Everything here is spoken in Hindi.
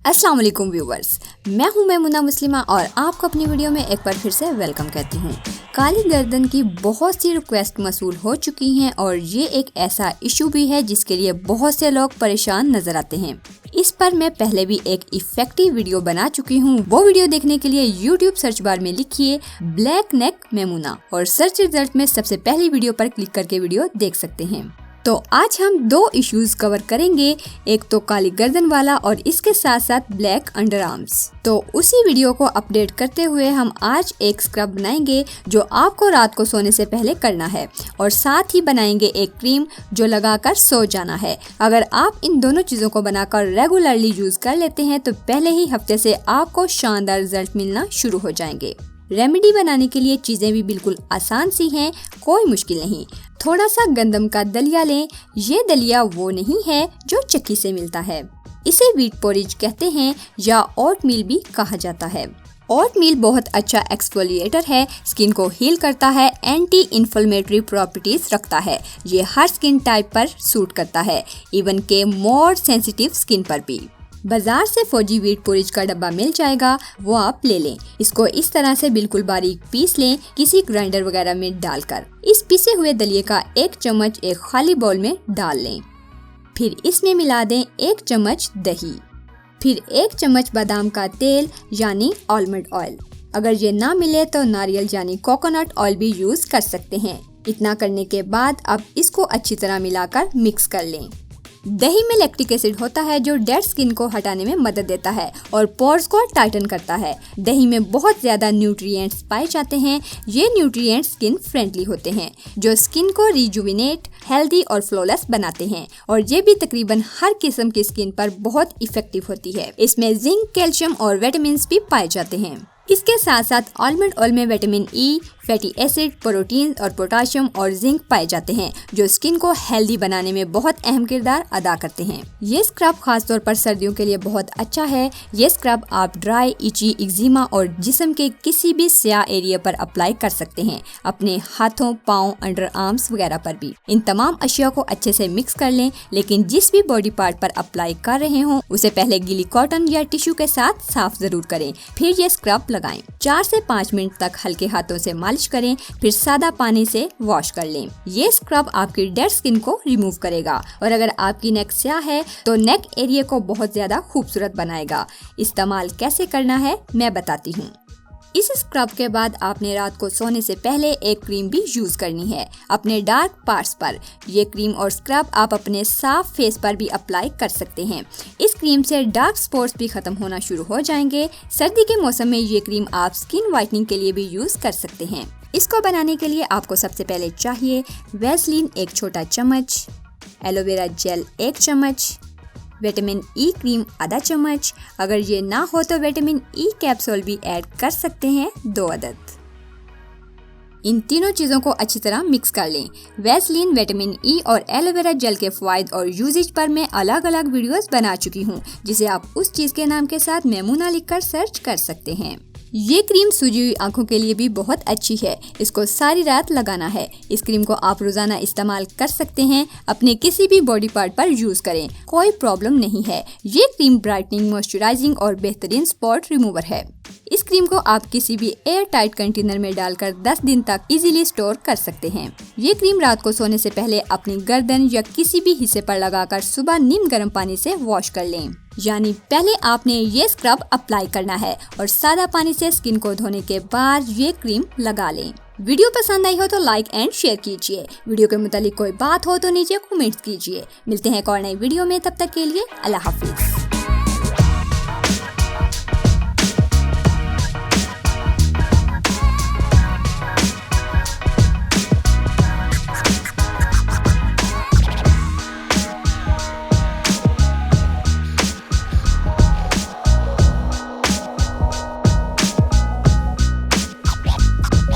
अस्सलाम वालेकुम व्यूवर्स, मैं हूं मैमुना मुस्लिमा और आपको अपनी वीडियो में एक बार फिर से वेलकम कहती हूं। काली गर्दन की बहुत सी रिक्वेस्ट मसूल हो चुकी हैं और ये एक ऐसा इशू भी है जिसके लिए बहुत से लोग परेशान नजर आते हैं। इस पर मैं पहले भी एक इफेक्टिव वीडियो बना चुकी हूँ। वो वीडियो देखने के लिए YouTube सर्च बार में लिखिए ब्लैक नेक मैमुना और सर्च रिजल्ट में सबसे पहली वीडियो पर क्लिक करके वीडियो देख सकते हैं। तो आज हम दो इश्यूज कवर करेंगे, एक तो काली गर्दन वाला और इसके साथ साथ ब्लैक अंडर आर्म्स। तो उसी वीडियो को अपडेट करते हुए हम आज एक स्क्रब बनाएंगे जो आपको रात को सोने से पहले करना है और साथ ही बनाएंगे एक क्रीम जो लगाकर सो जाना है। अगर आप इन दोनों चीजों को बनाकर रेगुलरली यूज कर लेते हैं तो पहले ही हफ्ते से आपको शानदार रिजल्ट मिलना शुरू हो जाएंगे। रेमेडी बनाने के लिए चीजें भी बिल्कुल आसान सी हैं, कोई मुश्किल नहीं। थोड़ा सा गंदम का दलिया लें। ये दलिया वो नहीं है जो चक्की से मिलता है, इसे व्हीट पोरिज कहते हैं या ओट मील भी कहा जाता है। ओट मील बहुत अच्छा एक्सफोलिएटर है, स्किन को हील करता है, एंटी इन्फ्लेमेटरी प्रॉपर्टीज रखता है। ये हर स्किन टाइप पर सूट करता है, इवन के मोर सेंसिटिव स्किन पर भी। बाजार से फौजी व्हीट पोरिज का डब्बा मिल जाएगा, वो आप ले लें। इसको इस तरह से बिल्कुल बारीक पीस लें, किसी ग्राइंडर वगैरह में डालकर। इस पिसे हुए दलिये का 1 चम्मच एक खाली बाउल में डाल लें। फिर इसमें मिला दें 1 चम्मच दही, फिर 1 चम्मच बादाम का तेल यानी आलमंड ऑयल। अगर ये ना मिले तो नारियल यानी कोकोनट ऑयल भी यूज कर सकते हैं। इतना करने के बाद अब इसको अच्छी तरह मिलाकर मिक्स कर लें। दही में लैक्टिक एसिड होता है जो डेड स्किन को हटाने में मदद देता है और पोर्स को टाइटन करता है। दही में बहुत ज्यादा न्यूट्रिएंट्स पाए जाते हैं। ये न्यूट्रिएंट्स स्किन फ्रेंडली होते हैं जो स्किन को रिजुविनेट, हेल्दी और फ्लॉलेस बनाते हैं और ये भी तकरीबन हर किस्म की स्किन पर बहुत इफेक्टिव होती है। इसमें जिंक, कैल्शियम और विटामिन भी पाए जाते हैं। इसके साथ साथ आलमंड ऑयल में vitamin E, fatty acid, protein और पोटाशियम और जिंक पाए जाते हैं जो स्किन को हेल्दी बनाने में बहुत अहम किरदार अदा करते हैं। ये स्क्रब खासतौर पर सर्दियों के लिए बहुत अच्छा है। ये स्क्रब आप ड्राई, इची, एक्जिमा और जिस्म के किसी भी स्याह एरिया पर अप्लाई कर सकते हैं, अपने हाथों, पाँव, अंडर आर्म्स वगैरह पर भी। इन तमाम अशिया को अच्छे से मिक्स कर लें, लेकिन जिस भी बॉडी पार्ट पर अप्लाई कर रहे हों उसे पहले गीली कॉटन या टिश्यू के साथ साफ जरूर करें, फिर ये स्क्रब लगाएं। 4 से 5 मिनट तक हल्के हाथों से मालिश करें, फिर सादा पानी से वॉश कर लें। ये स्क्रब आपकी डेड स्किन को रिमूव करेगा और अगर आपकी नेक स्याह है तो नेक एरिया को बहुत ज्यादा खूबसूरत बनाएगा। इस्तेमाल कैसे करना है मैं बताती हूँ। इस स्क्रब के बाद आपने रात को सोने से पहले एक क्रीम भी यूज करनी है अपने डार्क पार्ट्स पर। ये क्रीम और स्क्रब आप अपने साफ फेस पर भी अप्लाई कर सकते हैं। इस क्रीम से डार्क स्पॉट्स भी खत्म होना शुरू हो जाएंगे। सर्दी के मौसम में ये क्रीम आप स्किन वाइटनिंग के लिए भी यूज कर सकते हैं। इसको बनाने के लिए आपको सबसे पहले चाहिए वैसलीन 1 छोटा चम्मच, एलोवेरा जेल 1 चम्मच, विटामिन ई क्रीम आधा चम्मच। अगर ये ना हो तो विटामिन ई कैप्सूल भी ऐड कर सकते हैं 2 अदद। इन तीनों चीज़ों को अच्छी तरह मिक्स कर लें। वैसलीन, विटामिन ई और एलोवेरा जेल के फ़वाइद और यूजेज पर मैं अलग अलग वीडियोस बना चुकी हूँ, जिसे आप उस चीज़ के नाम के साथ मैमुना लिखकर सर्च कर सकते हैं। ये क्रीम सूजी हुई आंखों के लिए भी बहुत अच्छी है। इसको सारी रात लगाना है। इस क्रीम को आप रोजाना इस्तेमाल कर सकते हैं, अपने किसी भी बॉडी पार्ट पर यूज करें, कोई प्रॉब्लम नहीं है। ये क्रीम ब्राइटनिंग, मॉइस्चराइजिंग और बेहतरीन स्पॉट रिमूवर है। इस क्रीम को आप किसी भी एयर टाइट कंटेनर में डालकर 10 दिन तक इजीली स्टोर कर सकते हैं। ये क्रीम रात को सोने से पहले अपनी गर्दन या किसी भी हिस्से पर लगाकर सुबह नीम गर्म पानी से वॉश कर लें। यानी पहले आपने ये स्क्रब अप्लाई करना है और सादा पानी से स्किन को धोने के बाद ये क्रीम लगा लें। वीडियो पसंद आई हो तो लाइक एंड शेयर कीजिए। वीडियो के मुतालिक कोई बात हो तो नीचे कमेंट्स कीजिए। मिलते हैं एक और नई वीडियो में, तब तक के लिए अल्लाह हाफिज।